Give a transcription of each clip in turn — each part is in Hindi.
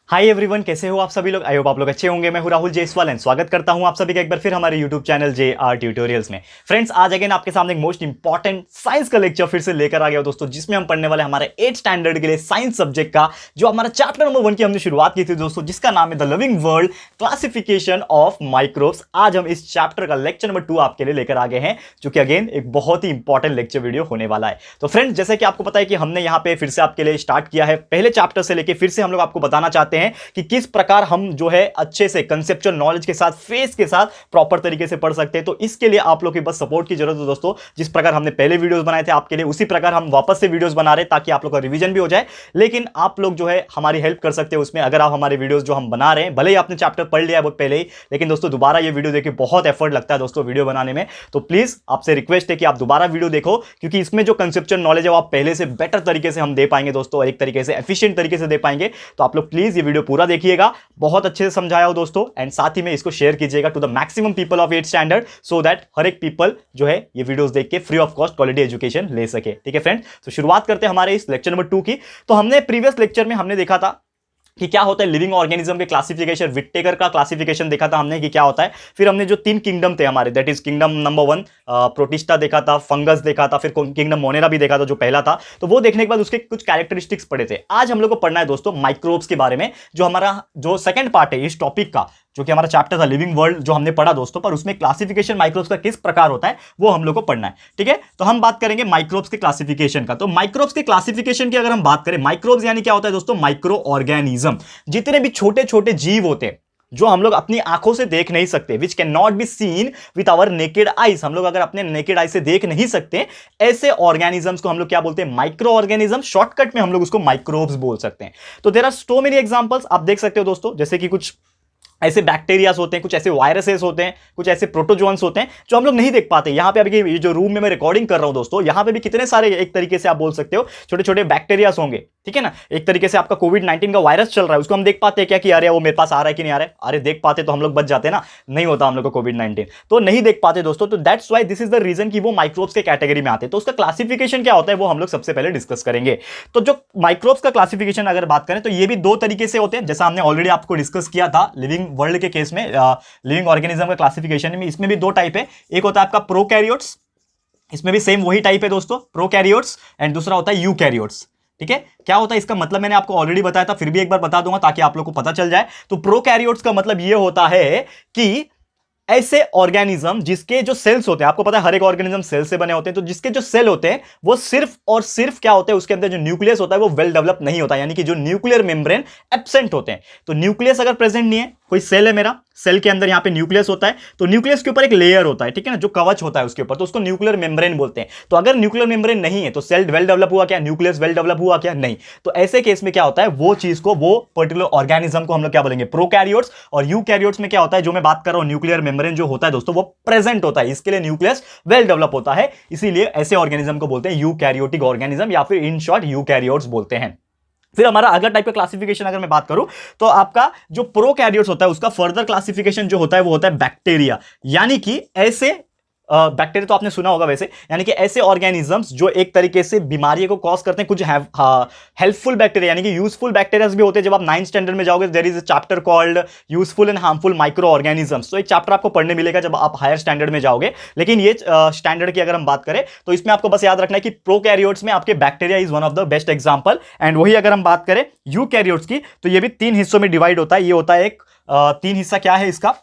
हाय एवरीवन, कैसे हो आप सभी लोग। आई होप आप लोग अच्छे होंगे। मैं हूं राहुल जयसवाल एंड स्वागत करता हूं आप सभी का एक बार फिर हमारे यूट्यूब चैनल JR ट्यूटोरियल्स में। फ्रेंड्स, आज अगेन आपके सामने एक मोस्ट इंपॉर्टेंट साइंस का लेक्चर फिर से लेकर आ गया दोस्तों, जिसमें हम पढ़ने वाले हमारे 8th स्टैंडर्ड के लिए साइंस सब्जेक्ट का जो हमारा चैप्टर नंबर 1 की हमने शुरुआत की थी दोस्तों, जिसका नाम है the living world classification of microbes. आज हम इस चैप्टर का लेक्चर नंबर 2 आपके लिए लेकर आ गए हैं, जो कि अगेन एक बहुत ही इंपॉर्टेंट लेक्चर वीडियो होने वाला है। तो फ्रेंड्स, जैसे कि आपको पता है कि हमने यहाँ पे फिर से आपके लिए स्टार्ट किया है पहले चैप्टर से लेके, फिर से हम लोग आपको बताना चाहते हैं कि किस प्रकार हम जो है अच्छे से कंसेप्चुअल नॉलेज के साथ, फेस के साथ प्रॉपर तरीके से पढ़ सकते हैं। तो इसके लिए आप लोग की बस सपोर्ट की जरूरत है दोस्तों। जिस प्रकार हमने पहले वीडियोस बनाए थे आपके लिए, उसी प्रकार हम वापस से वीडियोस बना रहे हैं, ताकि आप लोग का रिवीजन भी हो जाए। लेकिन आप लोग जो है हमारी हेल्प कर सकते हैं उसमें, अगर आप हमारे वीडियोस जो हम बना रहे हैं, भले ही आपने चैप्टर पढ़ लिया है बहुत पहले ही, लेकिन दोस्तों दोबारा ये वीडियो देखिए, बहुत एफर्ट लगता है दोस्तों वीडियो बनाने में। तो प्लीज आपसे रिक्वेस्ट है कि आप दोबारा वीडियो देखो, क्योंकि इसमें जो कंसेप्चुअल नॉलेज है वो आप पहले से बेटर तरीके से हम दे पाएंगे दोस्तों, और एक तरीके से एफिशिएंट तरीके से दे पाएंगे। तो आप लोग प्लीज ये वीडियो पूरा देखिएगा, बहुत अच्छे से समझाया हो दोस्तों, एंड साथ ही में इसको शेयर कीजिएगा to the maximum people of 8th standard, so that हर एक पीपल जो है ये वीडियोस देख के free of cost quality education ले सके। ठीक है फ्रेंड्स, तो शुरुआत करते हैं हमारे इस लेक्चर नंबर 2 की। तो हमने प्रीवियस लेक्चर में हमने देखा था कि क्या होता है लिविंग ऑर्गेनिज्म के क्लासिफिकेशन, विटेकर का क्लासिफिकेशन देखा था हमने कि क्या होता है। फिर हमने जो 3 किंगडम थे हमारे, that is kingdom number 1 protista देखा था, फंगस देखा था, फिर किंगडम मोनेरा भी देखा था जो पहला था। तो वो देखने के बाद उसके कुछ कैरेक्टरिस्टिक्स पढ़े थे। आज हम लोग को पढ़ना है दोस्तों माइक्रोब्स के बारे में, जो हमारा जो सेकंड पार्ट है इस टॉपिक का, जो कि हमारा चैप्टर था लिविंग वर्ल्ड जो हमने पढ़ा दोस्तों, पर उसमें क्लासिफिकेशन माइक्रोब्स का किस प्रकार होता है वो हम लोग को पढ़ना है। ठीक है, तो हम बात करेंगे माइक्रोब्स के क्लासिफिकेशन का। तो माइक्रोब्स के क्लासिफिकेशन की अगर हम बात करें, माइक्रोब्स यानी क्या होता है दोस्तों, माइक्रो ऑर्गेनिज्म, जितने भी छोटे छोटे जीव होते हैं जो हम लोग अपनी आंखों से देख नहीं सकते, which can not be seen with our naked eyes, हम लोग अगर अपने नेकेड आई से देख नहीं सकते, ऐसे ऑर्गेनिजम्स को हम लोग क्या बोलते हैं, माइक्रो ऑर्गेनिज्म। शॉर्टकट में हम लोग उसको माइक्रोब्स बोल सकते हैं। तो there are so many examples, आप देख सकते हो दोस्तों, जैसे कि कुछ ऐसे बैक्टीरियाज होते हैं, कुछ ऐसे वायरसेस होते हैं, कुछ ऐसे प्रोटोजोन्स होते हैं जो हम लोग नहीं देख पाते। यहां पे अभी ये जो रूम में मैं रिकॉर्डिंग कर रहा हूं दोस्तों, यहां पे भी कितने सारे एक तरीके से आप बोल सकते हो छोटे छोटे बैक्टीरियाज होंगे। ठीक है ना, एक तरीके से आपका कोविड-19 का वायरस चल रहा है, उसको हम देख पाते हैं क्या कि अरे वो मेरे पास आ रहा है कि नहीं आ रहा है। अरे देख पाते तो हम लोग बच जाते ना, नहीं होता हम लोग को कोविड-19, तो नहीं देख पाते दोस्तों। तो that's why this is the reason कि वो माइक्रोब्स के कैटेगरी में आते हैं। तो उसका क्लासिफिकेशन क्या होता है वो हम लोग सबसे पहले डिस्कस करेंगे। तो जो माइक्रोब्स का क्लासिफिकेशन अगर बात करें तो ये भी 2 तरीके से होते हैं, जैसा हमने ऑलरेडी आपको डिस्कस किया था लिविंग वर्ल्ड के केस में, लिविंग ऑर्गेनिज्म का क्लासिफिकेशन में। इसमें भी 2 टाइप है, एक होता है आपका प्रोकैरियोट्स, इसमें भी सेम वही टाइप है दोस्तों प्रोकैरियोट्स, एंड दूसरा होता है यूकैरियोट्स। ठीक है, क्या होता है इसका मतलब मैंने आपको ऑलरेडी बताया था, फिर भी एक बार बता दूंगा ताकि आप लोग को पता चल जाए। तो प्रोकैरियोट्स का मतलब यह होता है कि ऐसे ऑर्गेनिज्म जिसके जो सेल्स होते हैं, आपको पता है हर एक ऑर्गेनिज्म सेल से बने होते हैं, तो जिसके जो सेल होते हैं वो सिर्फ और सिर्फ क्या होते हैं, उसके अंदर जो न्यूक्लियस होता है वो वेल डेवलप नहीं होता, यानी कि जो न्यूक्लियर मेम्ब्रेन एब्सेंट होते हैं। तो न्यूक्लियस अगर प्रेजेंट नहीं है, कोई सेल है मेरा, सेल के अंदर यहां पे न्यूक्लियस होता है, तो न्यूक्लियस के ऊपर एक लेयर होता है, ठीक है ना, जो कवच होता है उसके ऊपर, तो उसको न्यूक्लियर मेम्ब्रेन बोलते हैं। तो अगर न्यूक्लियर मेम्ब्रेन नहीं है तो सेल वेल डेवलप हुआ क्या, न्यूक्लियस वेल डेवलप हुआ क्या, नहीं। तो ऐसे केस में क्या होता है, वो चीज को, वो पर्टिकुलर ऑर्गेनिज्म को हम लोग क्या बोलेंगे, प्रोकैरियोट्स। और यूकैरियोट्स में क्या होता है, जो मैं बात कर रहा हूं न्यूक्लियर मेम्ब्रेन जो होता है दोस्तों वो प्रेजेंट होता है, इसके लिए न्यूक्लियस वेल डेवलप होता है, इसीलिए ऐसे ऑर्गेनिज्म को बोलते हैं यूकैरियोटिक ऑर्गेनिज्म, या फिर इन शॉर्ट यूकैरियोट्स बोलते हैं। फिर हमारा अगला टाइप का क्लासिफिकेशन अगर मैं बात करूं तो आपका जो प्रोकैरियोट्स होता है उसका फर्दर क्लासिफिकेशन जो होता है वो होता है बैक्टीरिया, यानी कि ऐसे बैक्टीरिया तो आपने सुना होगा वैसे, यानी कि ऐसे ऑर्गेनिजम्स जो एक तरीके से बीमारी को कॉज करते हैं। कुछ हेल्पफुल बैक्टीरिया यानी कि यूजफुल बैक्टीरिया भी होते हैं। जब आप 9th स्टैंडर्ड में जाओगे there is a chapter called useful and harmful microorganisms, तो एक चैप्टर आपको पढ़ने मिलेगा जब आप हायर स्टैंडर्ड में जाओगे। लेकिन ये स्टैंडर्ड की अगर हम बात करें तो इसमें आपको बस याद रखना है कि प्रोकैरियोट्स में आपके bacteria is one of the best example. And वही अगर हम बात करें यूकैरियोट्स की तो ये भी 3 हिस्सों में डिवाइड होता है। ये होता है एक 3 हिस्सा, क्या है इसका,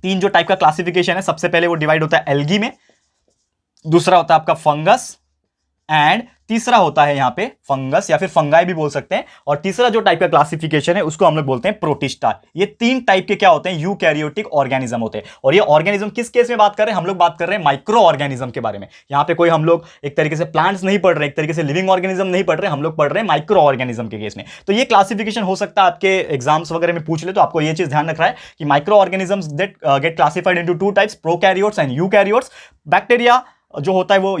3 जो टाइप का क्लासिफिकेशन है, सबसे पहले वो डिवाइड होता है एल्गी में, दूसरा होता है आपका फंगस, एंड तीसरा होता है यहां पे फंगस या फिर फंगाई भी बोल सकते हैं, और तीसरा जो टाइप का क्लासिफिकेशन है उसको हम लोग बोलते हैं प्रोटिस्टा। ये 3 टाइप के क्या होते हैं, यूकैरियोटिक ऑर्गेनिज्म होते हैं। और ये ऑर्गेनिज्म किस केस में बात कर रहे हैं, हम लोग बात कर रहे हैं माइक्रो ऑर्गेनिज्म के बारे में। यहां पे कोई हम लोग एक तरीके से प्लांट्स नहीं पढ़ रहे, एक तरीके से लिविंग ऑर्गेनिज्म नहीं पढ़ रहे, हम लोग पढ़ रहे हैं माइक्रो ऑर्गेनिज्म के केस में। तो ये क्लासिफिकेशन हो सकता है आपके एग्जाम्स वगैरह में पूछ ले, तो आपको ये चीज ध्यान रखना है कि microorganisms get classified into 2 types, prokaryotes and eukaryotes. Bacteria जो होता है वो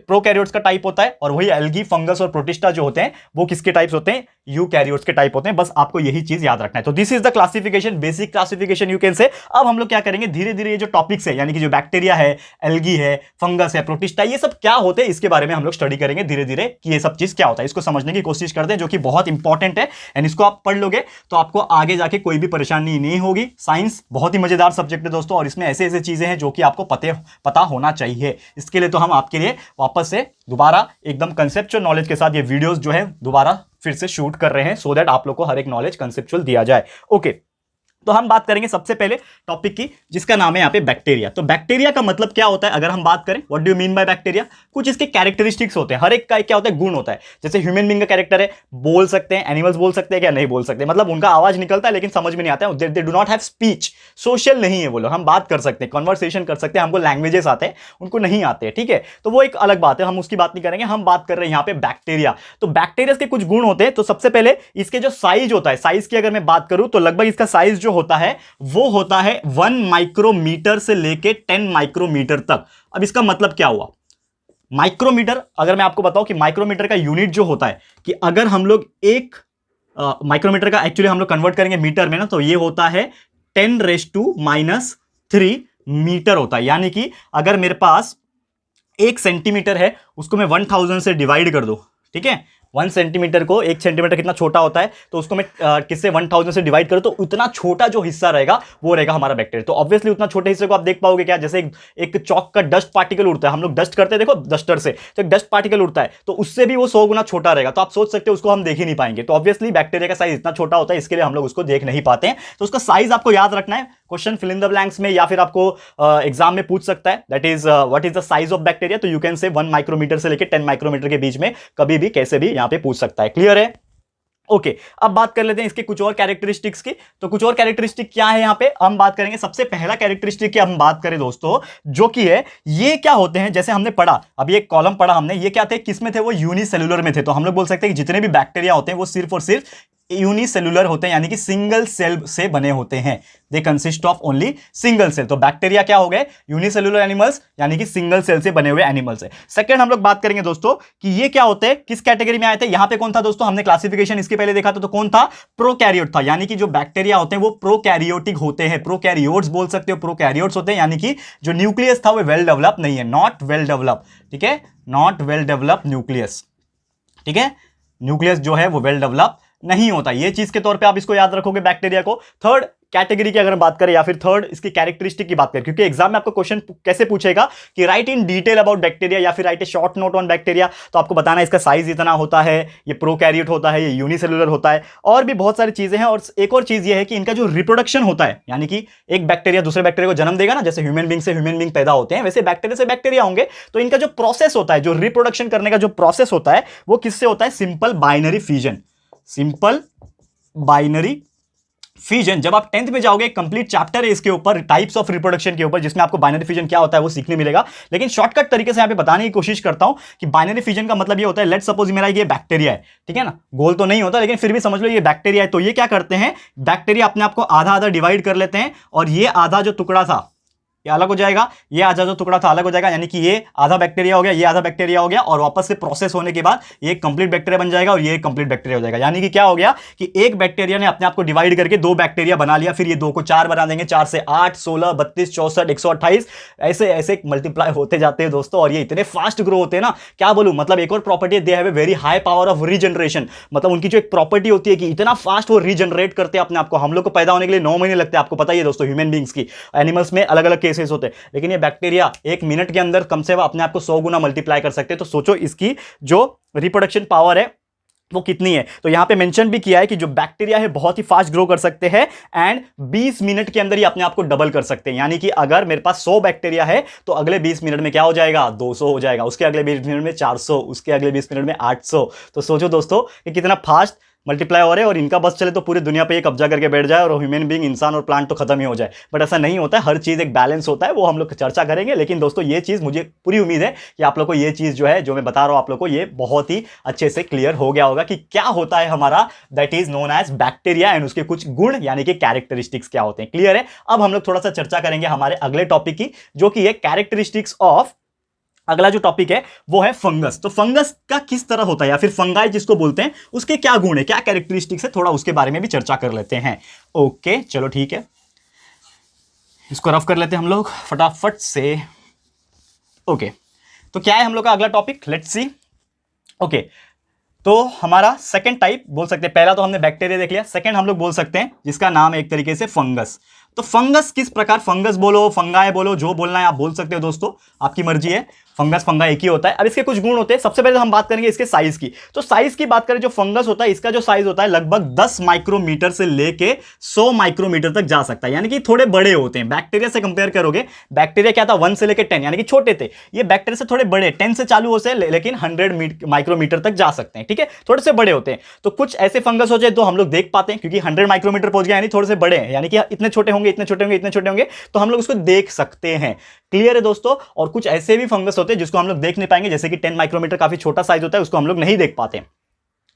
प्रोकैरियोट्स का टाइप होता है, और वही एल्गी, फंगस और प्रोटिस्टा जो होते हैं वो किसके टाइप्स होते हैं, यूकैरियोट्स के टाइप होते हैं। बस आपको यही चीज याद रखना है। तो this is the classification, basic classification you can से। अब हम लोग क्या करेंगे, धीरे धीरे ये जो टॉपिक्स है, यानी कि जो बैक्टीरिया है, एल्गी है, फंगस है, प्रोटिस्टा, ये सब क्या होते हैं इसके बारे में हम लोग स्टडी करेंगे धीरे धीरे कि ये सब चीज क्या होता है। इसको समझने की कोशिश करते हैं, जो कि बहुत इंपॉर्टेंट है। एंड इसको आप पढ़ लोगे तो आपको आगे जाके कोई भी परेशानी नहीं होगी। साइंस बहुत ही मजेदार सब्जेक्ट है दोस्तों, और इसमें ऐसे ऐसे चीजें हैं जो कि आपको पता होना चाहिए। इसके लिए तो हम आपके लिए वापस से दोबारा एकदम कंसेप्चुअल नॉलेज के साथ ये वीडियोस जो है दोबारा फिर से शूट कर रहे हैं, सो दैट आप लोग को हर एक नॉलेज कंसेप्चुअल दिया जाए। ओके, तो हम बात करेंगे सबसे पहले टॉपिक की, जिसका नाम है यहाँ पे बैक्टीरिया। तो बैक्टीरिया का मतलब क्या होता है अगर हम बात करें, what do you mean by bacteria? कुछ इसके कैरेक्टरिस्टिक्स होते हैं, हर एक का क्या होता है, गुण होता है। जैसे ह्यूमन बीइंग का कैरेक्टर है, बोल सकते हैं, एनिमल्स बोल सकते हैं क्या? नहीं बोल सकते, मतलब उनका आवाज निकलता है लेकिन समझ में नहीं आता है, they do not have speech, social नहीं है वो लोग। हम बात कर सकते हैं, कन्वर्सेशन कर सकते हैं, हमको लैंग्वेजेस आते हैं, उनको नहीं आते हैं, ठीक है? तो वो एक अलग बात है, हम उसकी बात नहीं करेंगे। हम बात कर रहे हैं यहाँ पे बैक्टीरिया। तो बैक्टीरिया के कुछ गुण होते हैं। तो सबसे पहले इसके जो साइज होता है, साइज की अगर मैं बात करूं तो लगभग इसका साइज जो होता है वो होता है 1 माइक्रोमीटर से लेके 10 माइक्रोमीटर तक। अब इसका मतलब क्या हुआ? माइक्रोमीटर, अगर मैं आपको बताऊं कि माइक्रोमीटर का यूनिट जो होता है, कि अगर हम लोग एक माइक्रोमीटर का एक्चुअली हम लोग कन्वर्ट करेंगे मीटर में ना, तो ये होता है 10⁻³ मीटर होता है। यानी कि अगर मेरे पास 1 सेंटीमीटर है, उसको मैं 1000 से डिवाइड कर दूं, ठीक है? 1 सेंटीमीटर को, 1 सेंटीमीटर कितना छोटा होता है, तो उसको मैं किससे 1000 से डिवाइड करूं, तो उतना छोटा जो हिस्सा रहेगा वो रहेगा हमारा बैक्टीरिया। तो ऑब्वियसली उतना छोटे हिस्से को आप देख पाओगे क्या? जैसे एक चौक का डस्ट पार्टिकल उड़ता है, हम लोग डस्ट करते हैं देखो डस्टर से, तो एक डस्ट पार्टिकल उड़ता है, तो उससे भी वो 100 गुना छोटा रहेगा। तो आप सोच सकते हो उसको हम देख ही नहीं पाएंगे। तो ऑब्वियसली बैक्टीरिया का साइज इतना छोटा होता है, इसके लिए हम लोग उसको देख नहीं पाते हैं। तो उसका साइज आपको याद रखना है, question fill in the blanks में या फिर आपको एग्जाम में पूछ सकता है, that is what is the size of bacteria. तो यू कैन से 1 माइक्रोमीटर से लेकर 10 माइक्रोमीटर के बीच में कभी भी कैसे भी यहां पे पूछ सकता है। क्लियर है? ओके, अब बात कर लेते हैं इसके कुछ और कैरेक्टरिस्टिक्स की। तो कुछ और कैरेक्टरिस्टिक क्या है यहां पे हम बात करेंगे। सबसे पहला कैरेक्टरिस्टिक की हम बात करें दोस्तों, जो कि है ये क्या होते हैं, जैसे हमने पढ़ा अभी एक कॉलम पढ़ा हमने, ये क्या थे, किसमें थे, वो यूनिसेलुलर में थे। तो हम लोग बोल सकते हैं कि जितने भी बैक्टीरिया होते हैं वो सिर्फ और सिर्फ यूनिसेलुलर होते हैं, यानी कि सिंगल सेल से बने होते हैं। They consist of only single cell. तो बैक्टीरिया क्या हो गए, यूनिसेलुलर एनिमल्स, यानी कि सिंगल सेल से बने हुए एनिमल्स है। सेकंड हम लोग बात करेंगे दोस्तों कि ये क्या होते हैं, किस कैटेगरी में आए थे। यहां पे कौन था दोस्तों, हमने क्लासिफिकेशन इसके पहले देखा था, तो कौन था, प्रोकैरियोट था। यानी कि जो बैक्टीरिया होते हैं वो प्रोकैरियोटिक होते हैं, प्रोकैरियोट्स बोल सकते हो, प्रोकैरियोट्स होते हैं। यानी कि जो न्यूक्लियस था वो वेल डेवलप नहीं है, नॉट वेल डेवलप, ठीक है, नॉट वेल डेवलप न्यूक्लियस, ठीक है, न्यूक्लियस जो है वो वेल डेवलप नहीं होता। ये चीज के तौर पे आप इसको याद रखोगे बैक्टीरिया को। थर्ड कैटेगरी की अगर हम बात करें या फिर थर्ड इसकी कैरेक्टरिस्टिक की बात करें, क्योंकि एग्जाम में आपको क्वेश्चन कैसे पूछेगा कि right in detail about bacteria या फिर right A short note on bacteria, तो आपको बताना है इसका साइज इतना होता है, ये प्रोकैरियोट होता है, ये यूनिसेलुलर होता है, और भी बहुत सारी चीजें हैं। और एक और चीज ये है कि इनका जो रिप्रोडक्शन होता है, यानी कि एक बैक्टीरिया दूसरे बैक्टीरिया को जन्म देगा ना, जैसे ह्यूमन बीइंग से ह्यूमन बीइंग पैदा होते हैं, वैसे बैक्टीरिया से बैक्टीरिया होंगे। तो इनका जो प्रोसेस होता है, जो रिप्रोडक्शन करने का जो प्रोसेस होता है, वो किससे होता है, simple binary fission, simple binary fission. जब आप 10th में जाओगे, कंप्लीट चैप्टर है इसके ऊपर, टाइप्स ऑफ रिप्रोडक्शन के ऊपर, जिसमें आपको बाइनरी फिजन क्या होता है वो सीखने मिलेगा। लेकिन शॉर्टकट तरीके से यहां पे बताने की कोशिश करता हूं कि बाइनरी फिजन का मतलब ये होता है, लेट सपोज मेरा ये बैक्टीरिया है, ठीक है ना, गोल तो नहीं होता लेकिन फिर भी समझ लो ये बैक्टीरिया है। तो ये क्या करते हैं, बैक्टीरिया अपने आप को आधा आधा डिवाइड कर लेते हैं, और ये आधा जो टुकड़ा था ये अलग हो जाएगा, ये आधा जो टुकड़ा था अलग हो जाएगा, यानी कि ये आधा बैक्टीरिया हो गया, ये आधा बैक्टीरिया हो गया, और वापस से प्रोसेस होने के बाद ये कंप्लीट बैक्टीरिया बन जाएगा और ये कंप्लीट बैक्टीरिया हो जाएगा। यानी कि क्या हो गया कि एक बैक्टीरिया ने अपने आप को डिवाइड करके 2 बैक्टीरिया बना लिया, फिर ये 2 को 4 बना देंगे, 4 से 8, 16, 32, 64, 128, ऐसे ऐसे मल्टीप्लाई होते जाते हैं दोस्तों। और ये इतने फास्ट ग्रो होते हैं ना, क्या बोलूं, मतलब एक और property, they have a very high power of regeneration. मतलब उनकी जो एक प्रॉपर्टी होती है कि इतना फास्ट वो रीजनरेट करते हैं अपने आप को। हम लोग को पैदा होने के लिए 9 महीने लगते हैं, आपको पता ही है दोस्तों, ह्यूमन बींग्स की। एनिमल्स में अलग अलग केसेस होते हैं, लेकिन बैक्टीरिया 1 मिनट के अंदर कम से कम अपने आप को 100 गुना मल्टीप्लाई कर सकते हैं। तो सोचो इसकी जो रिप्रोडक्शन पावर है वो कितनी है। तो यहां पे मेंशन भी किया है कि जो बैक्टीरिया है बहुत ही फास्ट ग्रो कर सकते हैं, एंड 20 मिनट के अंदर ही अपने आप को डबल कर सकते हैं। यानी कि अगर मेरे पास 100 बैक्टीरिया है तो अगले 20 मिनट में क्या हो जाएगा, 200 हो जाएगा, उसके अगले 20 मिनट में 400, उसके अगले 20 मिनट में 800। तो सोचो दोस्तों कि कितना फास्ट मल्टीप्लाई हो रहे हैं, और इनका बस चले तो पूरी दुनिया पे ये कब्जा करके बैठ जाए और ह्यूमन बीइंग, इंसान और प्लांट तो खत्म ही हो जाए। बट ऐसा नहीं होता है, हर चीज़ एक बैलेंस होता है, वो हम लोग चर्चा करेंगे। लेकिन दोस्तों ये चीज़ मुझे पूरी उम्मीद है कि आप लोग को ये चीज़ जो है, जो मैं बता रहा हूँ आप लोग को, ये बहुत ही अच्छे से क्लियर हो गया होगा कि क्या होता है हमारा that is known as bacteria, and उसके कुछ गुण यानी कि कैरेक्टरिस्टिक्स क्या होते हैं। क्लियर है? अब हम लोग थोड़ा सा चर्चा करेंगे हमारे अगले टॉपिक की, जो कि है कैरेक्टरिस्टिक्स ऑफ अगला जो टॉपिक है वो है फंगस। तो फंगस का किस तरह होता है या फिर फंगाई जिसको बोलते हैं उसके क्या गुण है, क्या कैरेक्टरिस्टिक्स है, थोड़ा उसके बारे में भी चर्चा कर लेते हैं। ओके चलो ठीक है, इसको रफ कर लेते हैं हम लोग फटाफट से। ओके तो क्या है हम लोग का अगला टॉपिक, लेट्स सी। ओके तो हमारा सेकंड टाइप बोल सकते हैं, पहला तो हमने बैक्टीरिया देख लिया, सेकंड हम लोग बोल सकते हैं जिसका नाम है एक तरीके से फंगस। तो फंगस किस प्रकार, फंगस बोलो फंगाई बोलो, जो बोलना है आप बोल सकते हो दोस्तों, आपकी मर्जी है। फंगस फंगा एक ही होता है। अब इसके कुछ गुण होते हैं। सबसे पहले हम बात करेंगे इसके साइज की। तो साइज की बात करें, जो फंगस होता है इसका जो साइज होता है लगभग 10 माइक्रोमीटर से लेके 100 माइक्रोमीटर तक जा सकता है, यानी कि थोड़े बड़े होते हैं। बैक्टीरिया से कंपेयर करोगे, बैक्टीरिया क्या था 1 से लेकर 10 यानी कि छोटे थे, ये बैक्टीरिया से थोड़े बड़े 10 से चालू होते हैं लेकिन 100 माइक्रोमीटर तक जा सकते हैं, ठीक है, थोड़े से बड़े होते हैं। तो कुछ ऐसे फंगस हो जाए तो हम लोग देख पाते हैं, क्योंकि 100 माइक्रोमीटर पहुंच गया यानी थोड़े से बड़े हैं, यानी कि इतने छोटे होंगे इतने छोटे होंगे इतने छोटे होंगे, तो हम लोग उसको देख सकते हैं। क्लियर है दोस्तों। और कुछ ऐसे भी फंगस होते हैं जिसको हम लोग देख नहीं पाएंगे, जैसे कि 10 माइक्रोमीटर काफी छोटा साइज होता है, उसको हम लोग नहीं देख पाते।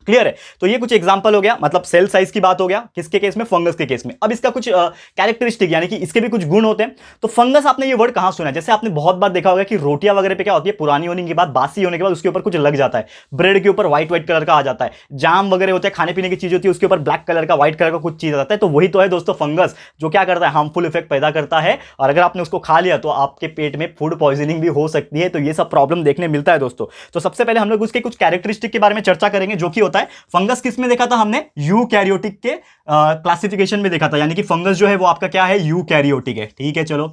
क्लियर है। तो ये कुछ एग्जांपल हो गया, मतलब सेल साइज की बात हो गया किसके केस में, फंगस के केस में। अब इसका कुछ कैरेक्टरिस्टिक यानी कि इसके भी कुछ गुण होते हैं। तो फंगस आपने ये वर्ड कहां सुना है, जैसे आपने बहुत बार देखा होगा कि रोटियां वगैरह पे क्या होती है, पुरानी होने के बाद, बासी होने के बाद उसके ऊपर कुछ लग जाता है, ब्रेड के ऊपर व्हाइट व्हाइट कलर का आ जाता है, जाम वगैरह होते हैं खाने पीने की चीज होती है उसके ऊपर ब्लैक कलर का व्हाइट कलर का कुछ चीज आ जाता है। तो वही तो है दोस्तों फंगस, जो क्या करता है हार्मफुल इफेक्ट पैदा करता है, और अगर आपने उसको खा लिया तो आपके पेट में फूड पॉइजनिंग भी हो सकती है। तो ये सब प्रॉब्लम देखने मिलता है दोस्तों। तो सबसे पहले हम लोग उसके कुछ कैरेक्टरिस्टिक के बारे में चर्चा करेंगे, जो कि होता है फंगस किस में देखा था हमने, यूकैरियोटिक के क्लासिफिकेशन में देखा था, यानी कि फंगस जो है वो आपका क्या है, यूकैरियोटिक है। ठीक है चलो,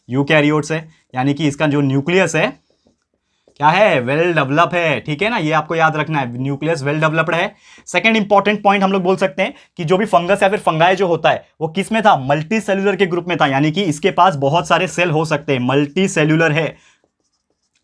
यूकैरियोट्स है, यानी कि इसका जो न्यूक्लियस है क्या है, वेल डेवलप है। ठीक है ना, ये आपको याद रखना है, न्यूक्लियस वेल डेवलप्ड है। सेकंड इंपॉर्टेंट पॉइंट हम लोग बोल सकते हैं कि जो भी फंगस या फिर फंगाई जो होता है वो किस में था, मल्टी सेल्यूलर के ग्रुप में था, यानी कि इसके पास बहुत सारे सेल हो सकते हैं, मल्टी सेल्यूलर है,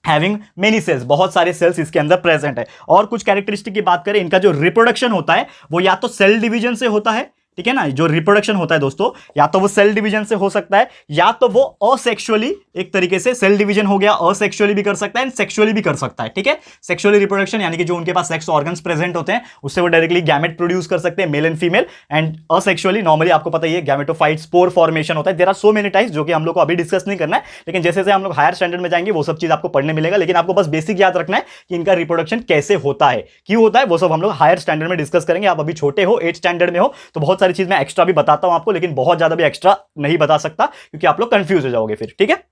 हैविंग मेनी सेल्स, बहुत सारे सेल्स इसके अंदर प्रेजेंट है। और कुछ कैरेक्टरिस्टिक की बात करें, इनका जो रिप्रोडक्शन होता है वो या तो सेल डिवीजन से होता है, ठीक है ना, जो रिप्रोडक्शन होता है दोस्तों या तो वो सेल डिवीजन से हो सकता है, या तो वो असेक्सुअली, एक तरीके से सेल डिवीजन हो गया, असेक्सुअली भी कर सकता है एंड सेक्सुअली भी कर सकता है। ठीक है, सेक्सुअली रिप्रोडक्शन यानी कि जो उनके पास सेक्स ऑर्गन्स प्रेजेंट होते हैं उससे वो डायरेक्टली गैमेट प्रोड्यूस कर सकते हैं, male and female. And asexually normally आपको पता ही है गैमेटोफाइट स्पोर फॉर्मेशन होता है। There are so many types जो कि हम लोग को अभी डिस्कस नहीं करना है, लेकिन जैसे जैसे हम लोग हायर स्टैंडर्ड में जाएंगे वो सब चीज आपको पढ़ने मिलेगा। लेकिन आपको बस बेसिक याद रखना है कि इनका रिप्रोडक्शन कैसे होता है, क्यों होता है, वो सब हम लोग हायर स्टैंडर्ड में डिस्कस करेंगे। आप अभी छोटे हो, 8th स्टैंडर्ड में हो, तो बहुत सारी चीज मैं एक्स्ट्रा भी बताता हूं आपको, लेकिन बहुत ज्यादा भी एक्स्ट्रा नहीं बता सकता क्योंकि आप लोग कंफ्यूज हो जाओगे फिर। ठीक है,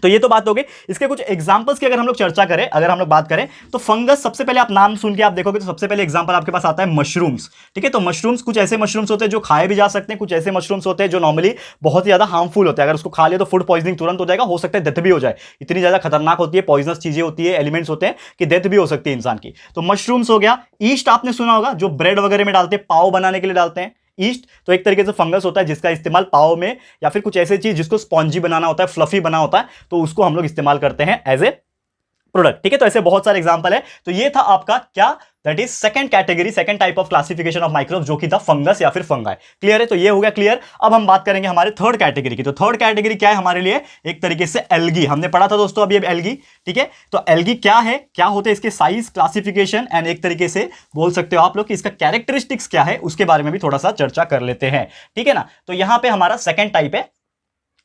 तो ये तो बात हो गई। इसके कुछ एग्जांपल्स की अगर हम लोग चर्चा करें, अगर हम लोग बात करें तो फंगस, सबसे पहले आप नाम सुन के आप देखोगे तो सबसे पहले एग्जांपल आपके पास आता है मशरूम्स। ठीक है, तो मशरूम्स कुछ ऐसे मशरूम्स होते हैं जो खाए भी जा सकते हैं, कुछ ऐसे मशरूम्स होते हैं जो नॉर्मली बहुत ही ज्यादा हार्मफुल होते हैं, अगर उसको खा लिया तो फूड पॉइजनिंग तुरंत हो जाएगा, हो सकता है डेथ भी हो जाए, इतनी ज्यादा खतरनाक होती है, पॉइजनस चीजें होती है, एलिमेंट्स होते हैं कि डेथ भी हो सकती है इंसान की। तो मशरूम्स हो गया। ईस्ट आपने सुना होगा, जो ब्रेड वगैरह में डालते हैं, पाव बनाने के लिए डालते हैं ईस्ट, तो एक तरीके से फंगस होता है जिसका इस्तेमाल पाव में या फिर कुछ ऐसी चीज जिसको स्पॉन्जी बनाना होता है, फ्लफी बना होता है, तो उसको हम लोग इस्तेमाल करते हैं एज ए प्रोडक्ट। ठीक है, तो ऐसे बहुत सारे एग्जांपल है। तो ये था आपका क्या, that is second category, second type of classification of microbes, जो कि था फंगस या फिर फंगाई। क्लियर है, तो ये हो गया क्लियर। अब हम बात करेंगे हमारे थर्ड कैटेगरी की। तो थर्ड कैटेगरी क्या है हमारे लिए, एक तरीके से एल्गी, हमने पढ़ा था दोस्तों अभी एल्गी। ठीक है, तो एल्गी क्या है, क्या होते हैं इसके साइज, क्लासिफिकेशन एंड एक तरीके से बोल सकते हो आप लोग कि इसका कैरेक्टरिस्टिक्स क्या है, उसके बारे में भी थोड़ा सा चर्चा कर लेते हैं। ठीक है ना, तो यहां पे हमारा सेकंड टाइप है,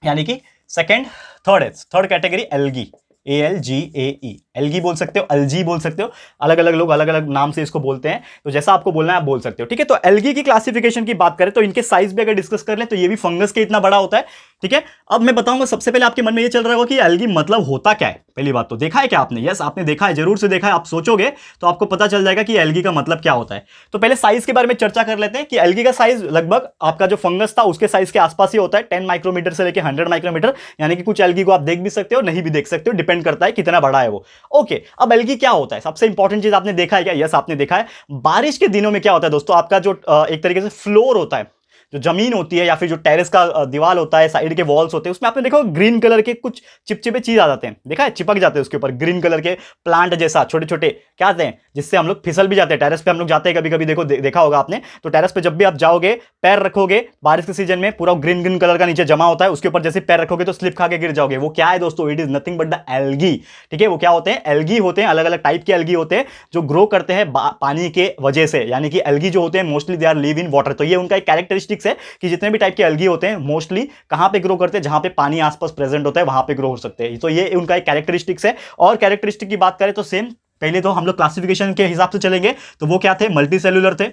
यानी कि third category algae, ALGAE, algae बोल सकते हो, अल्जी बोल सकते हो, अलग अलग लोग अलग अलग नाम से इसको बोलते हैं, तो जैसा आपको बोलना है आप बोल सकते हो। ठीक है, तो एल्गी की क्लासिफिकेशन की बात करें तो इनके साइज भी अगर डिस्कस कर लें तो ये भी फंगस के इतना बड़ा होता है। ठीक है, अब मैं बताऊंगा, सबसे पहले आपके मन में ये चल रहा होगा कि एल्गी मतलब होता क्या है। पहली बात तो देखा है क्या आपने, यस आपने देखा है, जरूर से देखा है, आप सोचोगे तो आपको पता चल जाएगा कि एल्गी का मतलब क्या होता है। तो पहले साइज के बारे में चर्चा कर लेते हैं कि एल्गी का साइज लगभग आपका जो फंगस था उसके साइज के आसपास ही होता है, 10 माइक्रोमीटर से लेकर 100 माइक्रोमीटर, यानी कि कुछ एल्गी को आप देख भी सकते हो, नहीं भी देख सकते हो, डिपेंड करता है कितना बड़ा है वो। ओके, अब एल्गी क्या होता है, सबसे इंपॉर्टेंट चीज आपने देखा है क्या, यस आपने देखा है। बारिश के दिनों में क्या होता है दोस्तों, आपका जो एक तरीके से फ्लोर होता है, जो जमीन होती है या फिर जो टेरेस का दीवार होता है, साइड के वॉल्स होते हैं, उसमें आपने देखो ग्रीन कलर के कुछ चिपचिपे चीज आ जाते हैं, देखा है, चिपक जाते हैं उसके ऊपर ग्रीन कलर के प्लांट जैसा, छोटे छोटे क्या आते हैं, जिससे हम लोग फिसल भी जाते हैं। टेरेस पे हम लोग जाते हैं कभी कभी, देखो देखा होगा आपने, तो टेरेस पे जब भी आप जाओगे, पैर रखोगे बारिश के सीजन में, पूरा ग्रीन ग्रीन कलर का नीचे जमा होता है, उसके ऊपर जैसे पैर रखोगे तो स्लिप खा के गिर जाओगे। वो क्या है दोस्तों, it is nothing but the algae. ठीक है, वो क्या होते हैं, एल्गी होते हैं, अलग अलग टाइप के एल्गी होते हैं जो ग्रो करते हैं पानी के वजह से, यानी कि एल्गी जो होते हैं mostly they are live in water. तो ये उनका एक कैरेक्टरिस्टिक कैरेक्टरिस्टिक्स है कि जितने भी टाइप के एल्गी होते हैं मोस्टली कहां पे ग्रो करते हैं, जहां पे पानी आसपास प्रेजेंट होता है वहां पे ग्रो हो सकते हैं। तो ये उनका एक कैरेक्टरिस्टिक्स है। और कैरेक्टरिस्टिक की बात करें तो सेम, पहले तो हम लोग क्लासिफिकेशन के हिसाब से चलेंगे, तो वो क्या थे, मल्टी सेलुलर थे।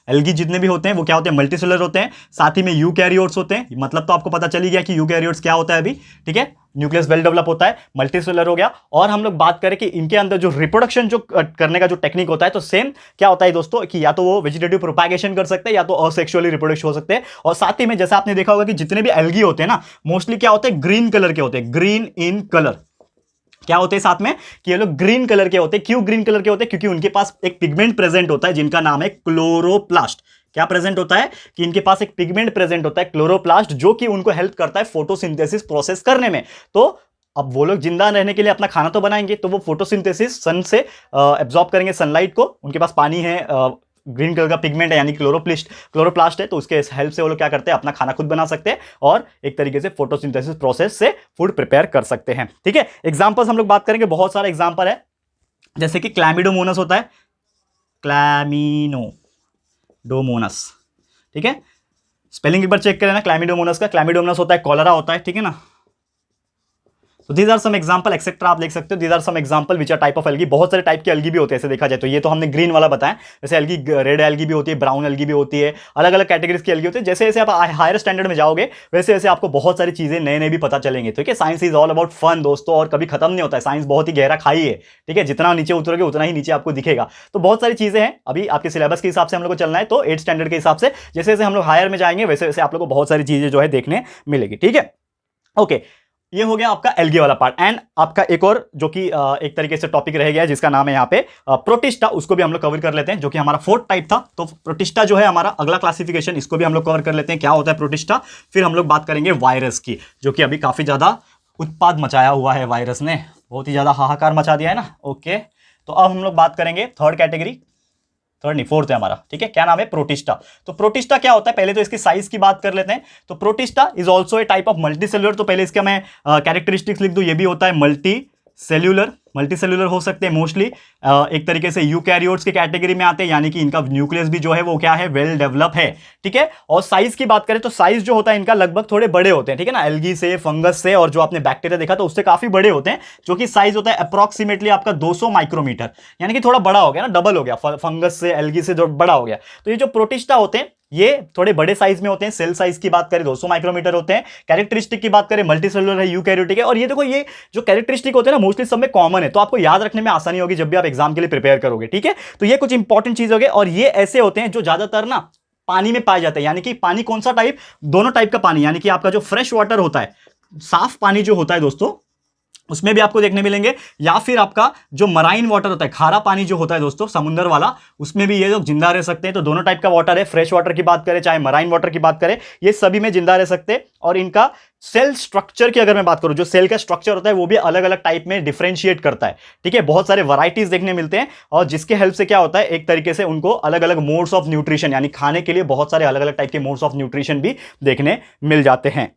एल्गी जितने भी होते हैं वो क्या होते हैं, मल्टीसेलुलर होते हैं। साथ ही में यूकैरियोट्स होते हैं, मतलब तो आपको पता चली गया कि यूकैरियोट्स क्या होता है अभी, ठीक है, न्यूक्लियस वेल डेवलप होता है, मल्टीसेलुलर हो गया। और हम लोग बात करें कि इनके अंदर जो रिप्रोडक्शन जो करने का जो टेक्निक होता है, तो सेम क्या होता है दोस्तों कि या तो वो वेजिटेटिव प्रोपैगेशन कर सकते हैं या तो असेक्सुअली रिप्रोडक्ट हो सकते हैं। और साथ ही में जैसा आपने देखा होगा कि जितने भी एल्गी होते हैं ना मोस्टली क्या होते हैं, ग्रीन कलर के होते हैं, ग्रीन इन कलर। क्या होते हैं साथ में कि ये लोग ग्रीन कलर के होते हैं। क्यों ग्रीन कलर के होते हैं, क्योंकि उनके पास एक पिगमेंट प्रेजेंट होता है जिनका नाम है क्लोरोप्लास्ट। क्या प्रेजेंट होता है कि इनके पास एक पिगमेंट प्रेजेंट होता है क्लोरोप्लास्ट, जो कि उनको हेल्प करता है फोटोसिंथेसिस प्रोसेस करने में। तो अब वो लोग जिंदा रहने के लिए अपना खाना तो बनाएंगे, तो वो फोटोसिंथेसिस सन से एब्जॉर्ब करेंगे सनलाइट को, उनके पास पानी है, ग्रीन कलर का पिगमेंट है यानी क्लोरोप्लास्ट है, तो उसके हेल्प से वो लोग क्या करते हैं, अपना खाना खुद बना सकते हैं और एक तरीके से फोटोसिंथेसिस प्रोसेस से फूड प्रिपेयर कर सकते हैं। ठीक है, एग्जांपल्स हम लोग बात करेंगे, बहुत सारे एग्जांपल है, जैसे कि क्लैमिडोमोनस होता है, क्लैमिडोमोनस, ठीक है, स्पेलिंग एक बार चेक करें ना क्लैमिडोमोनस का। क्लैमिडोमोनस होता है कॉलरा होता है, ठीक है ना। तो these are some example etcetera आप लिख सकते हो। These are some example which are type of algae. बहुत सारे टाइप के एल्गी भी होते हैं ऐसे देखा जाए तो। ये तो हमने ग्रीन वाला बताया, जैसे एल्गी रेड एल्गी भी होती है, ब्राउन एल्गी भी होती है, अलग अलग कैटेगरीज की एल्गी होती है। जैसे जैसे आप हायर स्टैंडर्ड में जाओगे वैसे वैसे आपको बहुत सारी चीजें नए नए भी पता चलेंगे। ठीक है, science is all about fun दोस्तों, और कभी खत्म नहीं होता है। साइंस बहुत ही गहरा खाई है, ठीक है, जितना नीचे उतरोगे उतना ही नीचे आपको दिखेगा। तो बहुत सारी चीजें हैं, अभी आपके सिलेबस के हिसाब से हम लोग को चलना है, तो 8 स्टैंडर्ड के हिसाब से जैसे जैसे हम लोग हायर में जाएंगे वैसे वैसे आप लोग को बहुत सारी चीजें जो है देखने मिलेगी। ठीक है, ओके, ये हो गया आपका एल्गी वाला पार्ट। एंड आपका एक और जो कि एक तरीके से टॉपिक रह गया है जिसका नाम है यहाँ पे प्रोटिस्टा, उसको भी हम लोग कवर कर लेते हैं, जो कि हमारा 4th टाइप था। तो प्रोटिस्टा जो है हमारा अगला क्लासिफिकेशन, इसको भी हम लोग कवर कर लेते हैं, क्या होता है प्रोटिस्टा। फिर हम लोग बात करेंगे वायरस की, जो कि अभी काफी ज्यादा उत्पाद मचाया हुआ है, वायरस ने बहुत ही ज्यादा हाहाकार मचा दिया है ना। ओके, तो अब हम लोग बात करेंगे 3rd कैटेगरी, 3rd नहीं 4th है हमारा, ठीक है, क्या नाम है प्रोटिस्टा। तो प्रोटिस्टा क्या होता है, पहले तो इसकी साइज की बात कर लेते हैं। तो protista is also a type of multicellular. तो पहले इसका मैं कैरेक्टरिस्टिक्स लिख दूं, ये भी होता है मल्टीसेलुलर हो सकते हैं मोस्टली। एक तरीके से यूकैरियोट्स के कैटेगरी में आते हैं, यानी कि इनका न्यूक्लियस भी जो है वो क्या है, वेल डेवलप है। ठीक है, और साइज की बात करें तो साइज जो होता है इनका लगभग थोड़े बड़े होते हैं, ठीक है ना, एल्गी से, फंगस से, और जो आपने बैक्टीरिया देखा तो उससे काफी बड़े होते हैं, जो कि साइज होता है अप्रॉक्सीमेटली आपका 200 माइक्रोमीटर, यानी कि थोड़ा बड़ा हो गया ना, डबल हो गया, फंगस से एल्गी से जो बड़ा हो गया। तो ये जो प्रोटिस्टा होते हैं ये थोड़े बड़े साइज में होते हैं। सेल साइज की बात करें 200 माइक्रोमीटर होते हैं। कैरेक्टरिस्टिक की बात करें मल्टीसेलुलर है, यूकैरियोटिक है। और ये देखो, ये जो कैरेक्टरिस्टिक होते हैं ना मोस्टली सब में कॉमन है, तो आपको याद रखने में आसानी होगी जब भी आप एग्जाम के लिए प्रिपेयर करोगे। ठीक है, तो ये कुछ इंपॉर्टेंट चीज हो गई। और ये ऐसे होते हैं जो ज्यादातर ना पानी में पाए जाते हैं, यानी कि पानी कौन सा टाइप, दोनों टाइप का पानी, यानी कि आपका जो फ्रेश वाटर होता है, साफ पानी जो होता है दोस्तों, उसमें भी आपको देखने मिलेंगे, या फिर आपका जो मराइन वाटर होता है, खारा पानी जो होता है दोस्तों समुद्र वाला, उसमें भी ये लोग जिंदा रह सकते हैं। तो दोनों टाइप का वाटर है, फ्रेश वाटर की बात करें चाहे मराइन वाटर की बात करें, ये सभी में जिंदा रह सकते हैं। और इनका सेल स्ट्रक्चर की अगर मैं बात करूं, जो सेल का स्ट्रक्चर होता है वो भी अलग अलग टाइप में डिफरेंशिएट करता है। ठीक है, बहुत सारे वैरायटीज देखने मिलते हैं, और जिसके हेल्प से क्या होता है, एक तरीके से उनको अलग अलग मोड्स ऑफ न्यूट्रिशन, यानी खाने के लिए बहुत सारे अलग अलग टाइप के मोड्स ऑफ न्यूट्रिशन भी देखने मिल जाते हैं।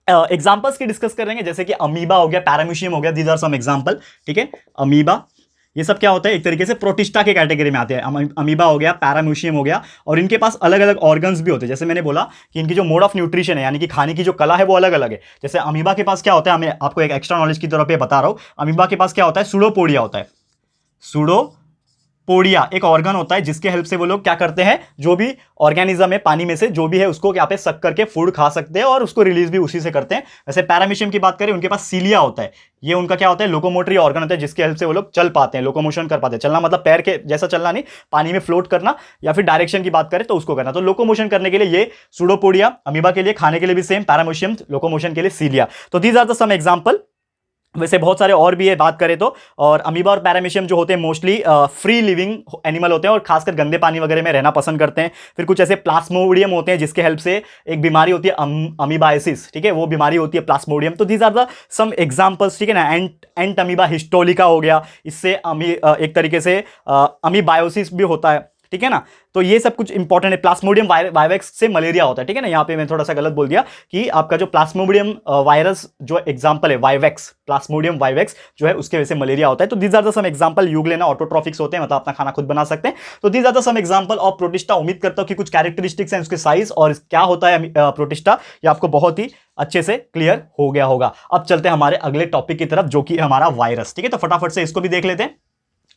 एग्जांपल्स की डिस्कस करेंगे, जैसे कि अमीबा हो गया, पैरामीशियम हो गया, दीज आर सम एग्जांपल। ठीक है, अमीबा ये सब क्या होता है, एक तरीके से प्रोटिस्टा के कैटेगरी में आते हैं। अमीबा हो गया, पैराम्यूशियम हो गया, और इनके पास अलग अलग ऑर्गन्स भी होते हैं। जैसे मैंने बोला कि इनकी जो मोड ऑफ न्यूट्रिशन है, यानी कि खाने की जो कला है वो अलग अलग है। जैसे अमीबा के पास क्या होता है, मैं आपको एक एक्स्ट्रा नॉलेज की तरफ बता रहा हूं, अमीबा के पास क्या होता है, सूडोपोडिया होता है। सूडोपोडिया एक ऑर्गन होता है जिसके हेल्प से वो लोग क्या करते हैं, जो भी ऑर्गेनिज्म है पानी में से जो भी है उसको यहाँ पे सक करके फूड खा सकते हैं, और उसको रिलीज भी उसी से करते हैं। वैसे पैरामीशियम की बात करें, उनके पास सीलिया होता है, ये उनका क्या होता है, लोकोमोटरी ऑर्गन होता है, जिसके हेल्प से वो लोग चल पाते हैं, लोकोमोशन कर पाते हैं। चलना मतलब पैर के जैसा चलना नहीं, पानी में फ्लोट करना, या फिर डायरेक्शन की बात करें तो उसको करना। तो लोकोमोशन करने के लिए ये सूडोपोडिया, अमीबा के लिए खाने के लिए भी सेम, पैरामीशियम लोकोमोशन के लिए सीलिया। तो these are the some example. वैसे बहुत सारे और भी है बात करें तो, और अमीबा और पैरामीशियम जो होते हैं मोस्टली फ्री लिविंग एनिमल होते हैं, और खासकर गंदे पानी वगैरह में रहना पसंद करते हैं। फिर कुछ ऐसे प्लाज्मोडियम होते हैं जिसके हेल्प से एक बीमारी होती है अमीबाइसिस, ठीक है, वो बीमारी होती है प्लाज्मोडियम। तो these are the some examples, ठीक है ना। एंट अमीबा हिस्टोलिका हो गया, इससे एक तरीके से अमीबायोसिस भी होता है, ठीक है ना। तो ये सब कुछ इंपॉर्टेंट है। प्लाज्मोडियम वाइवेक्स से मलेरिया होता है, ठीक है ना। यहाँ पे मैं थोड़ा सा गलत बोल दिया कि आपका जो प्लाज्मोडियम वायरस जो एग्जांपल है वाइवेक्स, प्लाज्मोडियम वाइवेक्स जो है उसके वजह से मलेरिया होता है। तो these are the some example. Euglena ऑटोट्रॉफिक्स होते हैं, मतलब अपना खाना खुद बना सकते हैं। तो these are the some example of protista. उम्मीद करता हूं कि कुछ कैरेक्टरिस्टिक्स हैं उसके साइज और क्या होता है प्रोटिस्टा, ये आपको बहुत ही अच्छे से क्लियर हो गया होगा। अब चलते हैं हमारे अगले टॉपिक की तरफ जो कि हमारा वायरस, ठीक है। तो फटाफट से इसको भी देख लेते हैं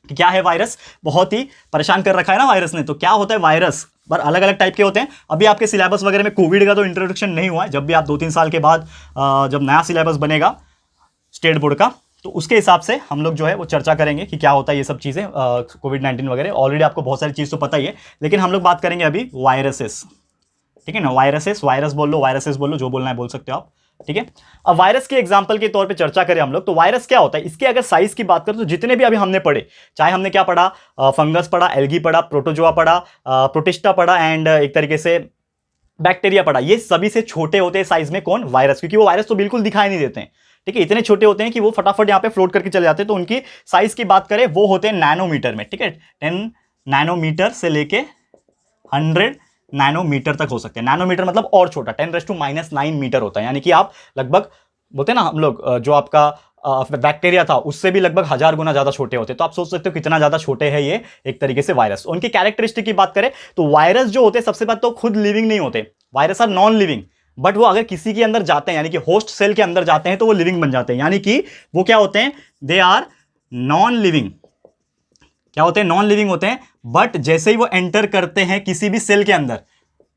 कि क्या है वायरस। बहुत ही परेशान कर रखा है ना वायरस ने। तो क्या होता है वायरस, पर अलग अलग टाइप के होते हैं। अभी आपके सिलेबस वगैरह में कोविड का तो इंट्रोडक्शन नहीं हुआ है। जब भी आप 2-3 साल के बाद जब नया सिलेबस बनेगा स्टेट बोर्ड का, तो उसके हिसाब से हम लोग जो है वो चर्चा करेंगे कि क्या होता है ये सब चीज़ें, कोविड-19 वगैरह। ऑलरेडी आपको बहुत सारी चीज़ तो पता ही है, लेकिन हम लोग बात करेंगे अभी वायरसेस, ठीक है ना। वायरसेस, वायरस बोल लो, वायरसेस बोल लो, जो बोलना है बोल सकते हो आप, ठीक है। अब वायरस के एग्जांपल के तौर पे चर्चा करें हम लोग, तो वायरस क्या होता है, इसके अगर साइज की बात करें तो जितने भी अभी हमने पढ़े, चाहे हमने क्या पढ़ा, फंगस पढ़ा, एल्गी पढ़ा, प्रोटोजोआ पढ़ा, प्रोटिस्टा पढ़ा एंड एक तरीके से बैक्टीरिया पढ़ा, ये सभी से छोटे होते हैं साइज में कौन, वायरस। क्योंकि वो वायरस तो बिल्कुल दिखाई नहीं देते हैं, ठीक है। इतने छोटे होते हैं कि वो फटाफट यहाँ पे फ्लोट करके चले जाते हैं। तो उनकी साइज की बात करें वो होते हैं नैनोमीटर में, ठीक है। 10 नैनोमीटर से लेके 100 नैनोमीटर तक हो सकते हैं। नैनोमीटर मतलब और छोटा, 10⁻⁹ मीटर होता है। यानी कि आप लगभग बोलते हैं ना हम लोग, जो आपका बैक्टीरिया था उससे भी लगभग 1000 गुना ज्यादा छोटे होते हैं। तो आप सोच सकते हो कितना ज्यादा छोटे हैं ये एक तरीके से वायरस। उनकी कैरेक्टरिस्टिक की बात करें तो वायरस जो होते हैं सबसे पहले तो खुद लिविंग नहीं होते, virus are non living. But वो अगर किसी के अंदर जाते हैं, यानी कि होस्ट सेल के अंदर जाते हैं, तो वो लिविंग बन जाते हैं। यानी कि वो क्या होते हैं, दे आर नॉन लिविंग। क्या होते हैं, नॉन लिविंग होते हैं। बट जैसे ही वो एंटर करते हैं किसी भी सेल के अंदर,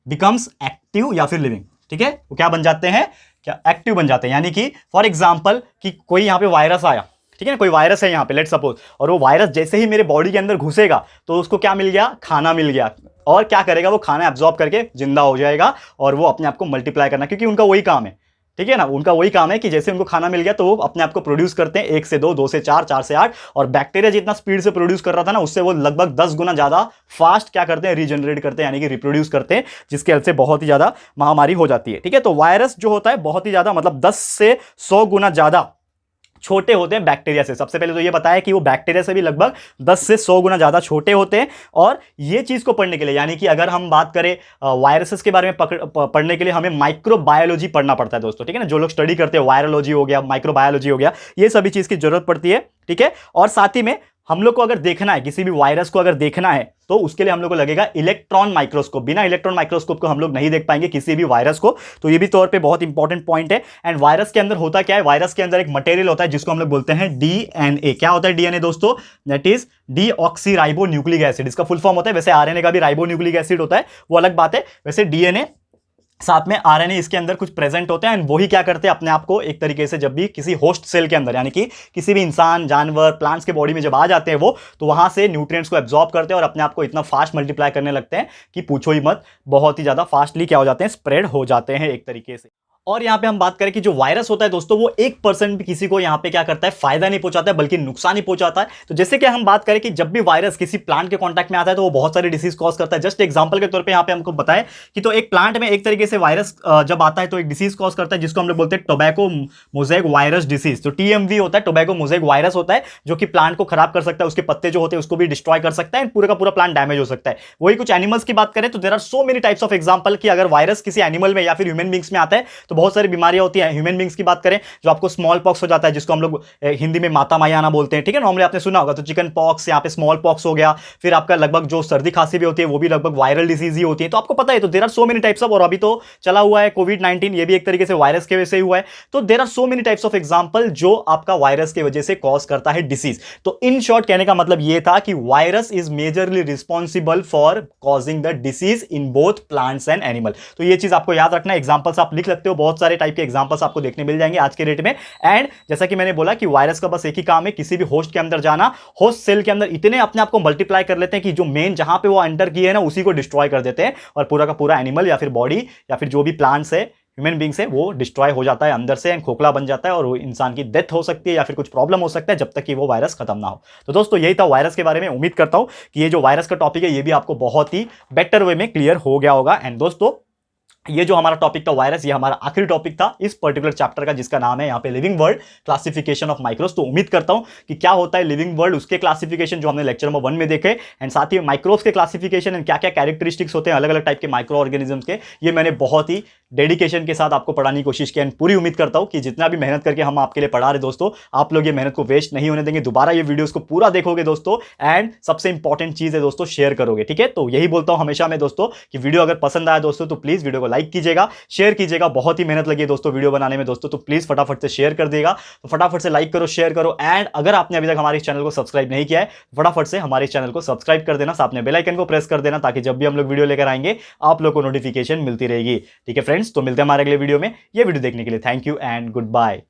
बिकम्स एक्टिव या फिर लिविंग, ठीक है। वो क्या बन जाते हैं, क्या एक्टिव बन जाते हैं। यानी कि फॉर एग्जांपल कि कोई यहां पे वायरस आया, ठीक है ना, कोई वायरस है यहां पे लेट सपोज, और वो वायरस जैसे ही मेरे बॉडी के अंदर घुसेगा तो उसको क्या मिल गया, खाना मिल गया। और क्या करेगा, वो खाना एब्जॉर्ब करके जिंदा हो जाएगा और वो अपने आप को मल्टीप्लाई करना, क्योंकि उनका वही काम है, ठीक है ना। उनका वही काम है कि जैसे उनको खाना मिल गया तो वो अपने आप को प्रोड्यूस करते हैं, 1 से 2, 2 से 4, 4 से 8। और बैक्टीरिया जितना स्पीड से प्रोड्यूस कर रहा था ना, उससे वो लगभग 10 गुना ज्यादा फास्ट क्या करते हैं, रीजनरेट करते हैं, यानी कि रिप्रोड्यूस करते हैं, जिसके हेल्प से बहुत ही ज्यादा महामारी हो जाती है, ठीक है। तो वायरस जो होता है बहुत ही ज्यादा, मतलब 10 से 100 गुना ज्यादा छोटे होते हैं बैक्टीरिया से। सबसे पहले तो ये बताया कि वो बैक्टीरिया से भी लगभग 10 से 100 गुना ज्यादा छोटे होते हैं। और ये चीज को पढ़ने के लिए, यानी कि अगर हम बात करें वायरसेस के बारे में पढ़ने के लिए, हमें माइक्रोबायोलॉजी पढ़ना पड़ता है दोस्तों, ठीक है ना। जो लोग स्टडी करते हैं, वायरोलॉजी हो गया, माइक्रोबायोलॉजी हो गया, ये सभी चीज की जरूरत पड़ती है, ठीक है। और साथ ही में हम लोग को अगर देखना है, किसी भी वायरस को अगर देखना है, तो उसके लिए हम लोग को लगेगा इलेक्ट्रॉन माइक्रोस्कोप। बिना इलेक्ट्रॉन माइक्रोस्कोप को हम लोग नहीं देख पाएंगे किसी भी वायरस को। तो ये भी तौर पे बहुत इंपॉर्टेंट पॉइंट है। एंड वायरस के अंदर होता क्या है, वायरस के अंदर एक मटेरियल होता है जिसको हम लोग बोलते हैं डीएनए। क्या होता है डीएनए दोस्तों, that is deoxy nucleic acid, इसका फुल फॉर्म होता है। वैसे आरएनए का भी राइबोन्यूक्लिक एसिड होता है, वो अलग बात है। वैसे डीएनए साथ में आरएनए इसके अंदर कुछ प्रेजेंट होते हैं। एंड वही क्या करते हैं, अपने आप को एक तरीके से जब भी किसी होस्ट सेल के अंदर, यानी कि किसी भी इंसान, जानवर, प्लांट्स के बॉडी में जब आ जाते हैं वो, तो वहां से न्यूट्रिएंट्स को एब्जॉर्ब करते हैं और अपने आप को इतना फास्ट मल्टीप्लाई करने लगते हैं कि पूछो ही मत, बहुत ही ज्यादा फास्टली क्या हो जाते हैं, स्प्रेड हो जाते हैं एक तरीके से। और यहां पे हम बात करें कि जो वायरस होता है दोस्तों, वो 1% भी किसी को यहां पे क्या करता है, फायदा नहीं पहुंचाता है, बल्कि नुकसान ही पहुंचाता है। तो जैसे कि हम बात करें कि जब भी वायरस किसी प्लांट के कांटेक्ट में आता है तो वो बहुत सारी डिसीज कॉज करता है। जस्ट एग्जांपल के तौर पे यहां पे हमको बताएं कि तो एक प्लांट में एक तरीके से वायरस जब आता है तो एक डिसीज कॉज करता है जिसको हम लोग बोलते हैं टोबैको मोज़ेक वायरस डिसीज। तो टीएमवी होता है, टोबैको मोज़ेक वायरस होता है, जो कि प्लांट को खराब कर सकता है, उसके पत्ते जो होते हैं उसको भी डिस्ट्रॉय कर सकता है, पूरा का पूरा प्लांट डैमेज हो सकता है। वही कुछ एनिमल्स की बात करें तो there are so many types of example कि अगर वायरस किसी एनिमल में या फिर ह्यूमन बींग्स में आता है तो बहुत सारी बीमारियां होती है। ह्यूमन बींग्स की बात करें, जो आपको स्मॉल पॉक्स हो जाता है, जिसको हम लोग हिंदी में माता मायाना बोलते हैं, ठीक है, नॉर्मली आपने सुना होगा। तो चिकन पॉक्स, यहाँ पे स्मॉल पॉक्स हो गया। फिर आपका लगभग जो सर्दी खांसी भी होती है वो भी लगभग वायरल डिसीज ही होती है। तो आपको पता है, तो there are so many types of, और अभी तो चला हुआ है कोविड-19, ये भी एक तरीके से वायरस की वजह से हुआ है। तो there are so many types of example जो आपका वायरस की वजह से कॉज करता है डिसीज। तो इन शॉर्ट कहने का मतलब ये था कि virus is majorly responsible for causing the disease in both plants and animal. तो ये चीज आपको याद रखना है। एग्जांपल्स आप लिख सकते हो, बहुत सारे टाइप के एग्जांपल्स आपको देखने मिल जाएंगे आज के डेट में। एंड जैसा कि मैंने बोला कि वायरस का बस एक ही काम है, किसी भी होस्ट के अंदर जाना, होस्ट सेल के अंदर इतने अपने आप को मल्टीप्लाई कर लेते हैं कि जो मेन जहां पे वो एंटर किए हैं ना, उसी को डिस्ट्रॉय कर देते हैं, और पूरा का पूरा एनिमल या फिर बॉडी या फिर जो भी प्लांट्स है, ह्यूमन बींग्स है, वो डिस्ट्रॉय हो जाता है अंदर से, एंड खोखला बन जाता है, और वो इंसान की डेथ हो सकती है या फिर कुछ प्रॉब्लम हो सकता है जब तक कि वो वायरस खत्म ना हो। तो दोस्तों यही था वायरस के बारे में। उम्मीद करता हूं कि ये जो वायरस का टॉपिक है ये भी आपको बहुत ही बेटर वे में क्लियर हो गया होगा। एंड दोस्तों ये जो हमारा टॉपिक था वायरस, ये हमारा आखिरी टॉपिक था इस पर्टिकुलर चैप्टर का, जिसका नाम है यहाँ पे living world classification of microbes. तो उम्मीद करता हूं कि क्या होता है लिविंग वर्ल्ड, उसके क्लासिफिकेशन जो हमने लेक्चर नंबर 1 में देखे, एंड साथ ही माइक्रोब्स के क्लासिफिकेशन एंड क्या क्या कैरेक्टरिस्टिक्स होते हैं अलग अलग टाइप के माइक्रो ऑर्गेनिजम्स के, ये मैंने बहुत ही डेडिकेशन के साथ आपको पढ़ाने की कोशिश की। एंड पूरी उम्मीद करता हूं कि जितना भी मेहनत करके हम आपके लिए पढ़ा रहे दोस्तों, आप लोग ये मेहनत को वेस्ट नहीं होने देंगे, दोबारा ये वीडियोस को पूरा देखोगे दोस्तों, एंड सबसे इंपॉर्टेंट चीज है दोस्तों, शेयर करोगे। ठीक है, तो यही बोलता हूं हमेशा मैं दोस्तों कि वीडियो अगर पसंद आया दोस्तों तो प्लीज वीडियो को लाइक कीजिएगा, शेयर कीजिएगा। बहुत ही मेहनत लगी है दोस्तों वीडियो बनाने में दोस्तों, तो प्लीज फटाफट से शेयर कर देगा। तो फटाफट से लाइक करो, शेयर करो, एंड अगर आपने अभी तक हमारे इस चैनल को सब्सक्राइब नहीं किया है, फटाफट से हमारे इस चैनल को सब्सक्राइब कर देना, साथ में बेल आइकन को प्रेस कर देना, ताकि जब भी हम लोग वीडियो लेकर आएंगे आप लोग को नोटिफिकेशन मिलती रहेगी। ठीक है फ्रेंड्स, तो मिलते हैं हमारे अगले वीडियो में। ये वीडियो देखने के लिए thank you and good bye.